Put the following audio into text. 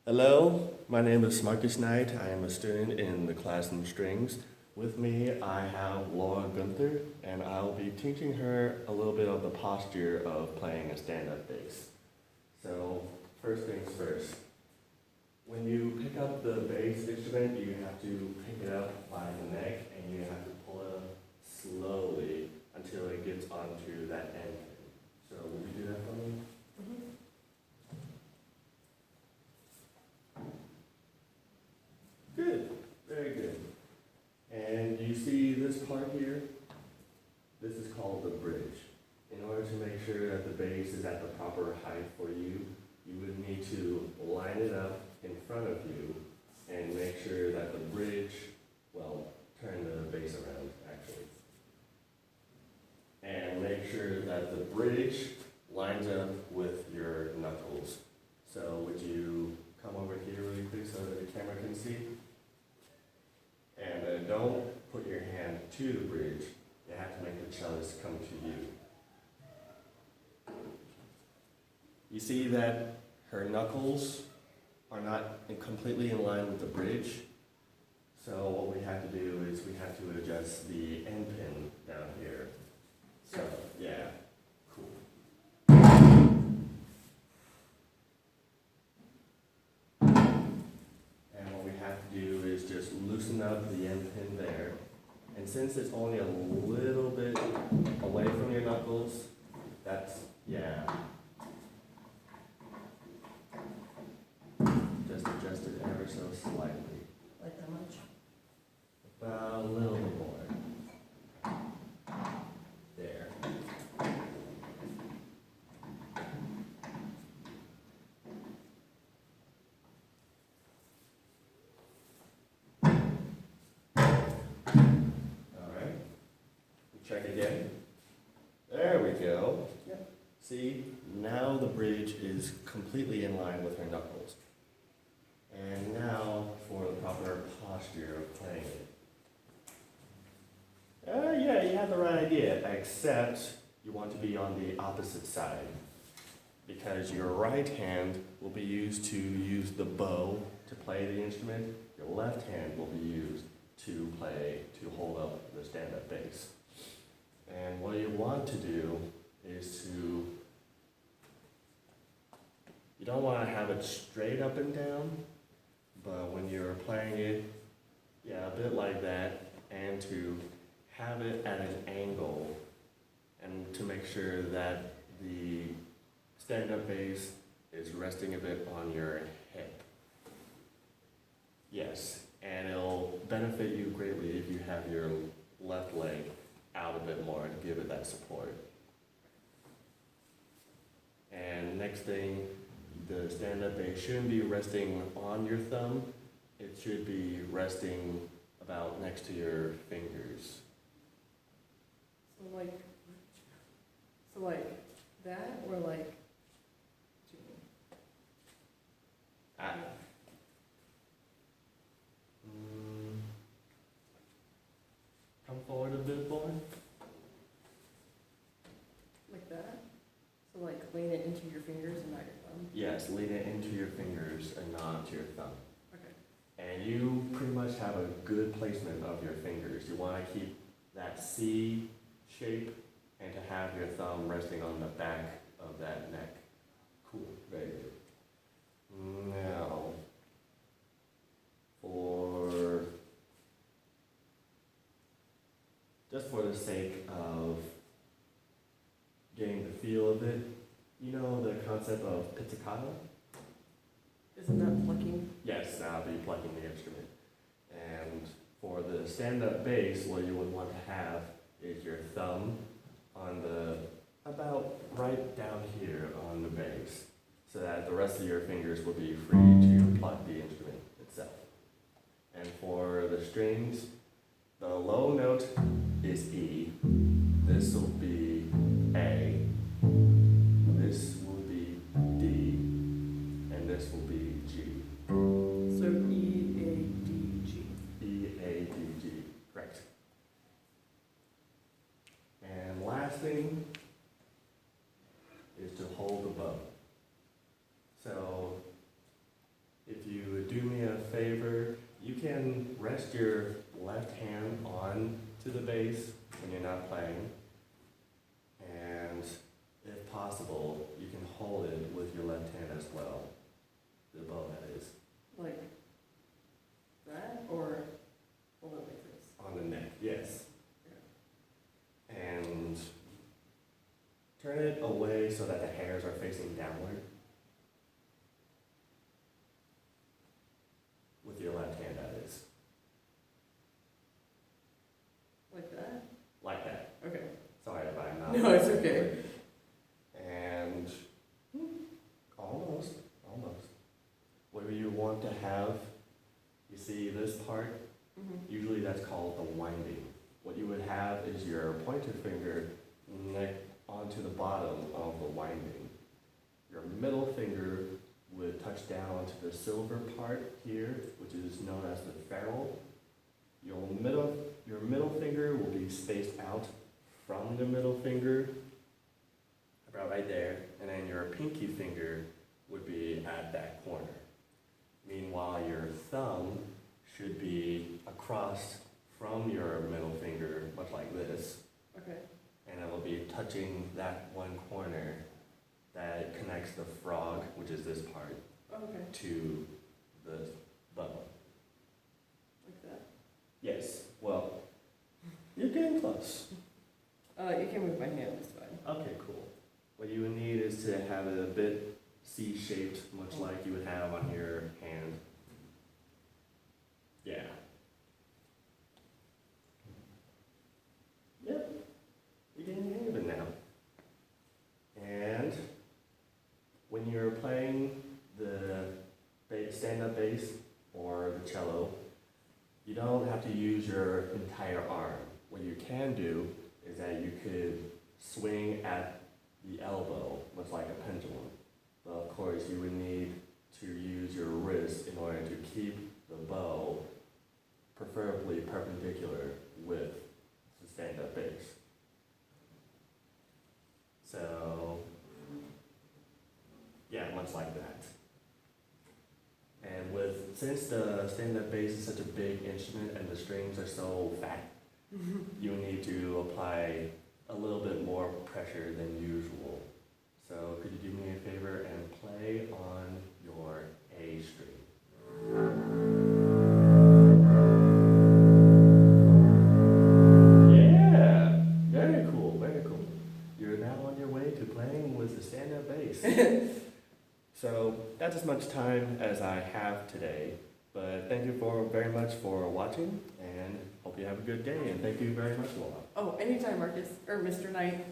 Hello, my name is Marcus Knight. I am a student in the class in strings. With me, I have Laura Gunther, and I'll be teaching her a little bit of the posture of playing a stand-up bass. So, first things first. When you pick up the bass instrument, you have to pick it up by the neck, and you have to pull it up slowly until it gets onto that end. So, will you do that for me? Good, very good. And you see this part here? This is called the bridge. In order to make sure that the bass is at the proper height for you, you would need to line it up in front of you and make sure that the bridge, well, turn the bass around actually. And make sure that the bridge lines up with your knuckles. So would you come over here really quick so that the camera can see? And then don't put your hand to the bridge. You have to make the cellist come to you. You see that her knuckles are not completely in line with the bridge. So what we have to do is we have to adjust the end pin down here. So, yeah, cool. And what we have to do is just loosen up the end pin there. And since it's only a little bit away from your knuckles, that's, yeah. Just adjust it ever so slightly. Like that much? About a little bit more. There. Alright. Check again. There we go. Yep. See, now the bridge is completely in line with her knuckles. And now for the proper posture of playing it. Yeah, you have the right idea, except you want to be on the opposite side. Because your right hand will be used to use the bow to play the instrument. Your left hand will be used to hold up the stand-up bass. And what you want to do is you don't want to have it straight up and down, but when you're playing it, yeah, a bit like that, and to have it at an angle, and to make sure that the stand-up bass is resting a bit on your hip. Yes, and it'll benefit you greatly if you have your left leg out a bit more to give it that support. And next thing, the stand-up bass shouldn't be resting on your thumb. It should be resting about next to your fingers. So like that, or like? Ah. Come forward a bit more. Like that? So like lean it into your fingers and not your thumb? Yes, lean it into your fingers and not onto your thumb. Okay. And you pretty much have a good placement of your fingers. You want to keep that C shape and to have your thumb resting on the back of that neck. Cool, very good. Now, just for the sake of getting the feel of it, you know the concept of pizzicato? Isn't that plucking? Yes, I'll be plucking the instrument. And for the stand-up bass, what you would want to have is your thumb on about right down here on the bass, so that the rest of your fingers will be free to pluck the instrument itself. And for the strings, the low note is E, this will be A, this will be D, and this will be G. So E, A, D, G. E, A, D, G, correct. And last thing is to hold the bow. So if can rest your left hand on to the bass when you're not playing. And if possible, you can hold it with your left hand as well. The bow, that is. Like that, or hold it like this? On the neck, yes. Yeah. And turn it away so that the hairs are facing downward. With your left hand, that is. Like that? Like that. Okay. Sorry if I'm not. No, it's okay. And almost. Where you want to have, you see this part? Mm-hmm. Usually that's called the winding. What you would have is your pointer finger neck onto the bottom of the winding. Your middle finger would touch down to the silver part here, which is known as the ferrule. Your middle finger will be spaced out from the middle finger, about right there, and then your pinky finger would be at that corner. Meanwhile, your thumb should be across from your middle finger, much like this, Okay. and it will be touching that one corner that connects the frog, which is this part, Okay. to the bow. Like that? Yes, well, you're getting close. You can move my hand, it's fine. Okay, cool. What you would need is to have it a bit C-shaped, much like you would have on your hand. Yeah. Yep. You're getting the hang of it now. And when you're playing the stand-up bass or the cello, you don't have to use your entire arm. What you can do is that you could swing at the elbow, much like a pendulum. But of course, you would need to use your wrist in order to keep the bow preferably perpendicular with the stand-up bass. So, yeah, much like that. And since the stand-up bass is such a big instrument and the strings are so fat, you need to apply a little bit more pressure than usual. So could you do me a favor and play on your A string? Yeah, very cool, very cool. You're now on your way to playing with the stand-up bass. So that's as much time as I have today, but thank you very much for watching, and hope you have a good day, and thank you very much, Laura. Oh, anytime, Marcus, or Mr. Knight.